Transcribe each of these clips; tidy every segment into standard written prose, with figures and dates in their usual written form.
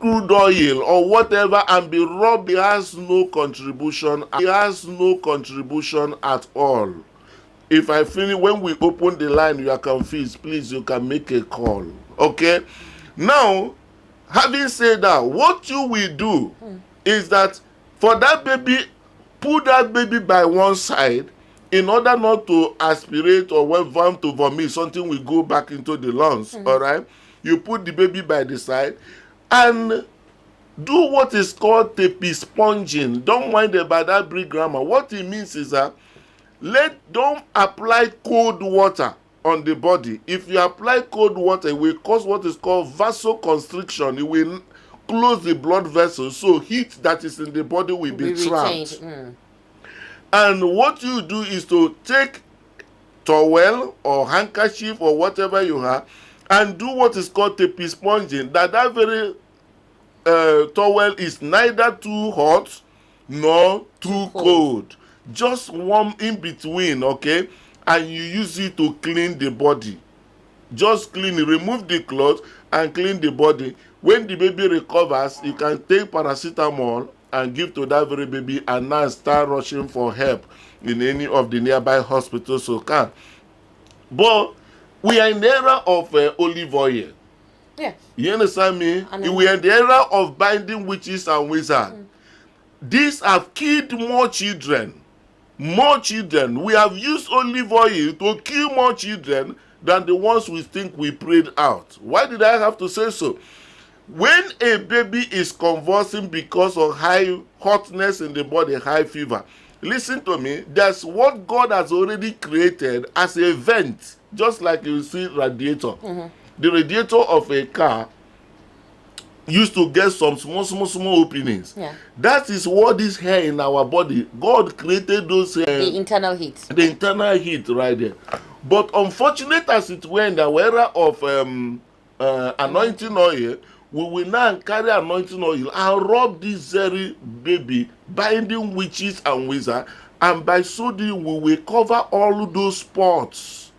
crude oil or whatever and be rubbed. It has no contribution. It has no contribution at all. If I finish, when we open the line, you are confused, please, you can make a call. Okay? Now, having said that, what you will do is that for that baby, put that baby by one side in order not to aspirate or want to vomit, something will go back into the lungs. All right? You put the baby by the side and do what is called tape-sponging. Don't mind about that Greek grammar. What it means is that don't apply cold water on the body. If you apply cold water, it will cause what is called vasoconstriction. It will close the blood vessels, so heat that is in the body will be trapped. And what you do is to take towel or handkerchief or whatever you have and do what is called tape-sponging. That very towel is neither too hot nor too cold. Just warm in between, okay? And you use it to clean the body. Just clean it, remove the clothes and clean the body. When the baby recovers, you can take paracetamol and give to that very baby and now start rushing for help in any of the nearby hospitals you can. But we are in the era of olive oil. Yes. You understand me? We are in the era of binding witches and wizards. These have killed more children. More children. We have used olive oil to kill more children than the ones we think we prayed out. Why did I have to say so? When a baby is convulsing because of high hotness in the body, high fever, listen to me, that's what God has already created as a vent, just like you see radiator. The radiator of a car used to get some small openings. That is what is here in our body. God created those the internal heat. The internal heat right there. But unfortunate as it were in the era of anointing oil, we will now carry anointing oil and rub this very baby, binding witches and wizards, and by so doing we will cover all those spots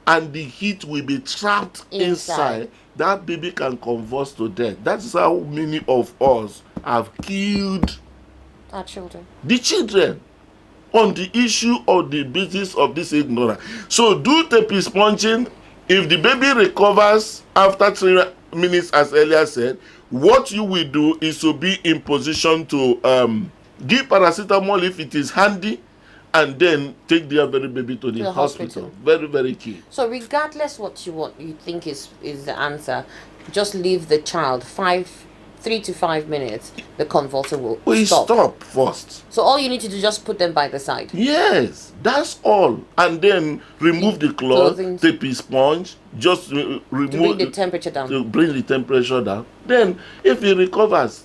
and the heat will be trapped inside. That baby can convulse to death. That's how many of us have killed our children. The children on the issue of the basis of this ignorance. So do tape-sponging. If the baby recovers after 3 minutes, as earlier said, what you will do is to be in position to give paracetamol if it is handy, and then take the very baby to the hospital. Very, very key. So regardless what you think is the answer, just leave the child 3 to 5 minutes. The convulsion will stop first. So all you need to do is just put them by the side. Yes, that's all. And then remove the cloth, tape a sponge, just remove to bring the temperature down. To bring the temperature down. Then if he recovers,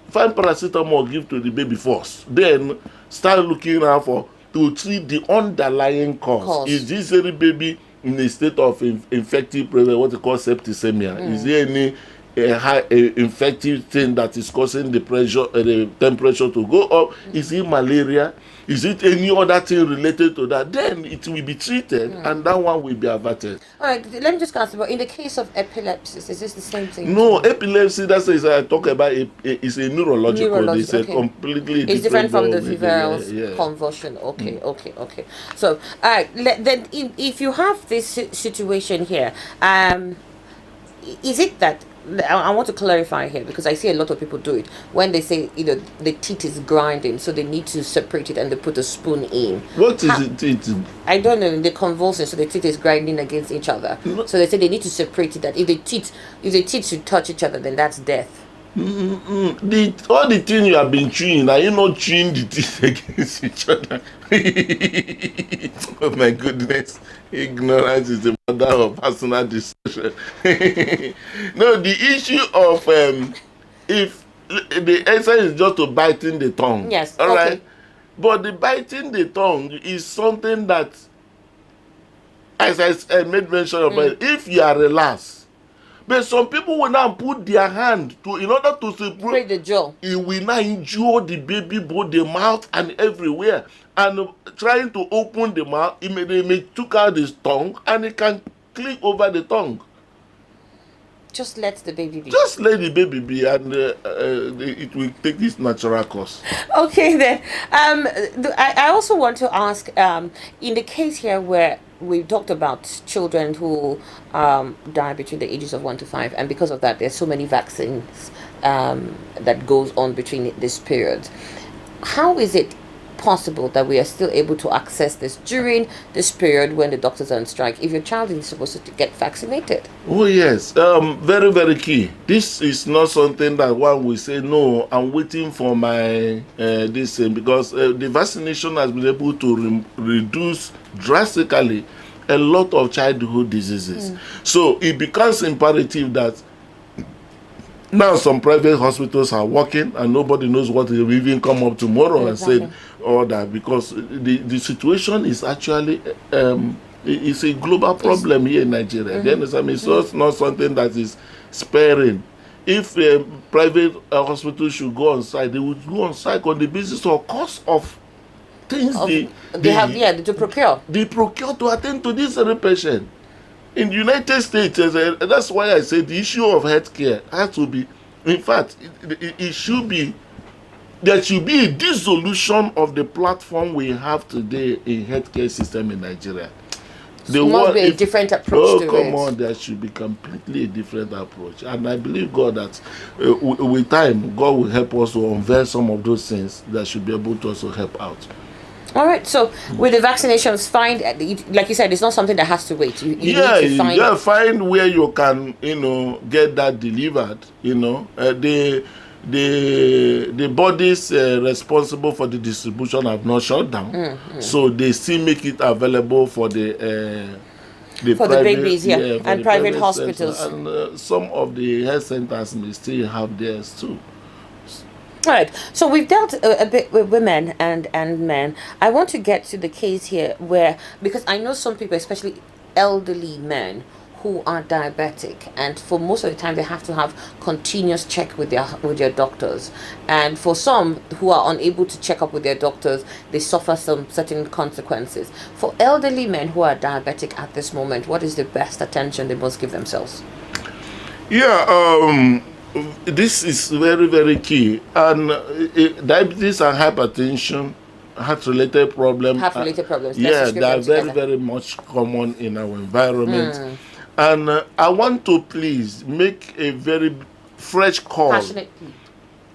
find paracetamol, give to the baby first. Then start looking out to treat the underlying cause. Is this very baby in a state of infective, what they call septicemia? Is there any high infective thing that is causing the pressure, the temperature to go up? Is it malaria? Is it any other thing related to that? Then it will be treated and that one will be averted. All right, let me just ask about, in the case of epilepsy, is this the same thing? No, epilepsy, that's what I talk about, it's a neurological. It's a completely different from the febrile convulsion. Okay. So, all right, then if you have this situation here, is it that, I want to clarify here because I see a lot of people do it when they say the teeth is grinding, so they need to separate it and they put a spoon in. What is the teeth? I don't know. The convulsion, so the teeth is grinding against each other. So they say they need to separate it. That if the teeth should touch each other, then that's death. All the things you have been chewing, are you not chewing the teeth against each other? Oh my goodness. Ignorance is the mother of personal destruction. No, the issue of if the answer is just to biting the tongue. Yes. All right. But the biting the tongue is something that, as I made mention about, if you are relaxed. But some people will now put their hand in order to separate the jaw. It will now injure the baby, both the mouth and everywhere. And trying to open the mouth, they may took out his tongue and it can click over the tongue. Just let the baby be. Just let the baby be, and it will take its natural course. Okay, then. I also want to ask, in the case here where we talked about children who die between the ages of 1 to 5, and because of that, there's so many vaccines that goes on between this period. How is it possible that we are still able to access this during this period when the doctors are on strike if your child is supposed to get vaccinated? Oh yes, very very key. This is not something that one will say, no, I'm waiting for my this thing, because the vaccination has been able to reduce drastically a lot of childhood diseases. So it becomes imperative that now some private hospitals are working and nobody knows what will even come up tomorrow and say all that, because the situation is actually it's a global problem here in Nigeria. You understand me? So it's not something that is sparing. If private hospitals should go on site, they would go on site on the basis of cost of things to procure. They procure to attend to this very patient. In the United States, that's why I say the issue of healthcare has to be, in fact, it should be, there should be a dissolution of the platform we have today in healthcare system in Nigeria. There must be a different approach to it. Oh, come on, there should be completely a different approach. And I believe, God, that with time, God will help us to unveil some of those things that should be able to also help out. All right, so with the vaccinations, like you said, it's not something that has to wait. You need to find where you can, get that delivered. The bodies responsible for the distribution have not shut down, so they still make it available for the babies, and private hospitals, and some of the health centers may still have theirs too. All right, so we've dealt a bit with women and men. I want to get to the case here where, because I know some people, especially elderly men, who are diabetic, and for most of the time they have to have continuous check with their doctors, and for some who are unable to check up with their doctors, they suffer some certain consequences. For elderly men who are diabetic at this moment, what is the best attention they must give themselves? This is very, very key. And diabetes and hypertension, heart-related problems. They are very, very much common in our environment. And I want to please make a very fresh call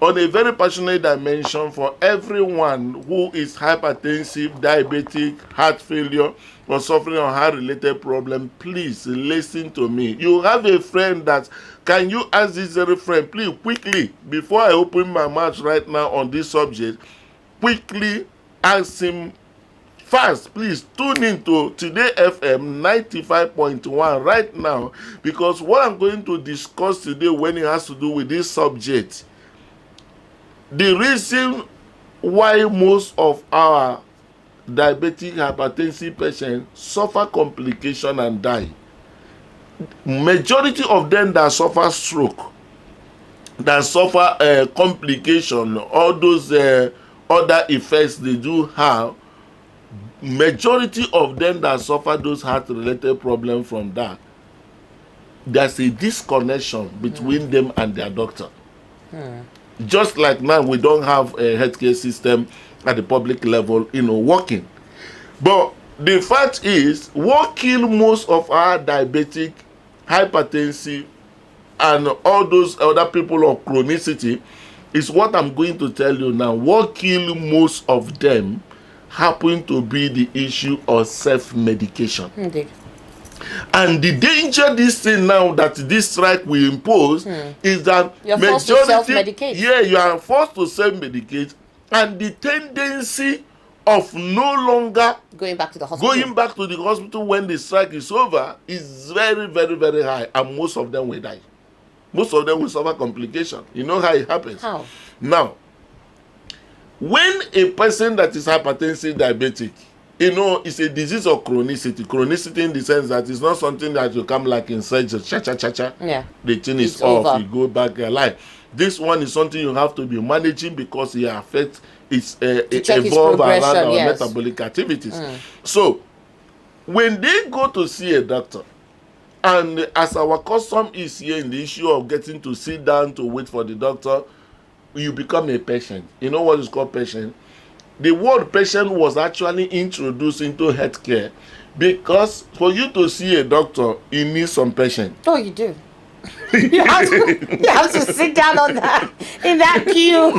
on a very passionate dimension for everyone who is hypertensive, diabetic, heart failure, or suffering on heart-related problem. Please listen to me. You have a friend that, can you ask this very friend, please, quickly, before I open my mouth right now on this subject, quickly ask him fast, please tune into Today FM 95.1 right now, because what I'm going to discuss today when it has to do with this subject, the reason why most of our diabetic hypertensive patients suffer complication and die. Majority of them that suffer stroke, that suffer complication, all those other effects they do have, majority of them that suffer those heart-related problems from that, there's a disconnection between them and their doctor. Just like now, we don't have a healthcare system at the public level, working. But the fact is, what kills most of our diabetic, hypertensive, and all those other people of chronicity is what I'm going to tell you now. What kills most of them happen to be the issue of self-medication. Indeed. And the danger this thing now that this strike will impose is that you're forced to self-medicate. You are forced to self-medicate, and the tendency of no longer going back to the hospital when the strike is over is very, very, very high, and most of them will die. Most of them will suffer complication. You know how it happens? How? Now, when a person that is hypertensive, diabetic, it's a disease of chronicity. Chronicity in the sense that it's not something that you come like in surgery, cha-cha-cha-cha. Yeah. The thing is off, you go back alive. This one is something you have to be managing because it affects it evolve around our metabolic activities. So, when they go to see a doctor, And as our custom is here in the issue of getting to sit down to wait for the doctor, you become a patient. You know what is called patient? The word patient was actually introduced into healthcare because for you to see a doctor, you need some patience. Oh, you do. You have to sit down on that in that queue.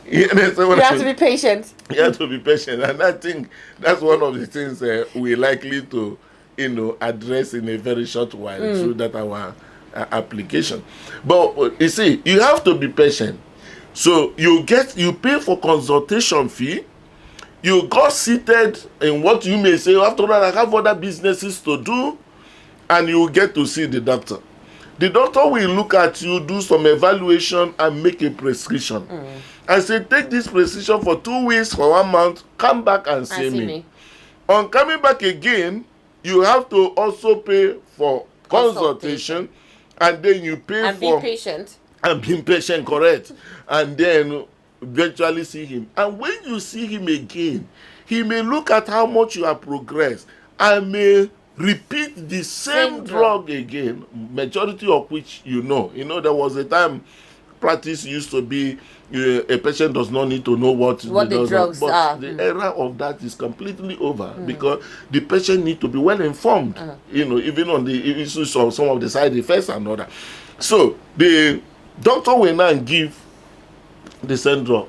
You have to be patient. You have to be patient, and I think that's one of the things we're likely to, address in a very short while through that our application. But you see, you have to be patient. So you pay for consultation fee. You got seated in what you may say, after all, I have other businesses to do, and you get to see the doctor. The doctor will look at you, do some evaluation, and make a prescription. And say, take this prescription for 2 weeks, for 1 month, come back and see me. On coming back again, you have to also pay for consultation, and then you pay and for... be patient. And being patient, correct. And then eventually see him. And when you see him again, he may look at how much you have progressed and may repeat the same drug again, majority of which you know. There was a time practice used to be a patient does not need to know what the drugs are. But the era of that is completely over because the patient need to be well informed, even on the issues of some of the side effects and all that. So the doctor will now give the same drug.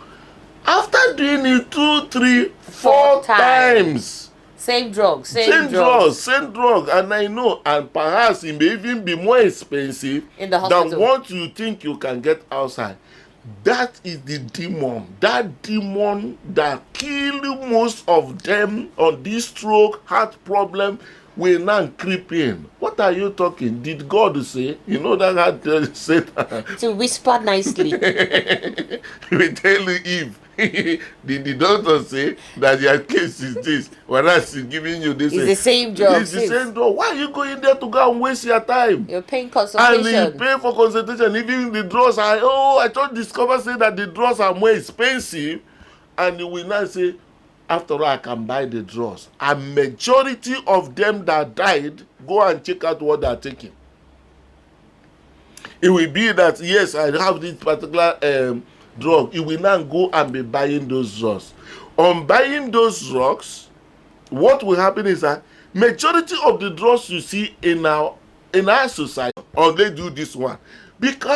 After doing it 2, 3, 4 times. Same drug. And I know, and perhaps it may even be more expensive in the hospital than what you think you can get outside. That is the demon. That demon that kills most of them on this stroke, heart problem, will now creep in. What are you talking? Did God say? That had said to whisper nicely. We tell you Eve. Did the doctor say that your case is this? Whereas he's giving you this. It's the same job. It's the same job. Why are you going there to go and waste your time? You're paying consultation. And you pay for consultation. Even the drugs are, I thought Discover said that the drugs are more expensive. And you will now say, after all, I can buy the drugs. A majority of them that died, go and check out what they are taking. It will be that, yes, I have this particular drug. You will now go and be buying those drugs. On buying those drugs, what will happen is that majority of the drugs you see in our society, or they do this one, because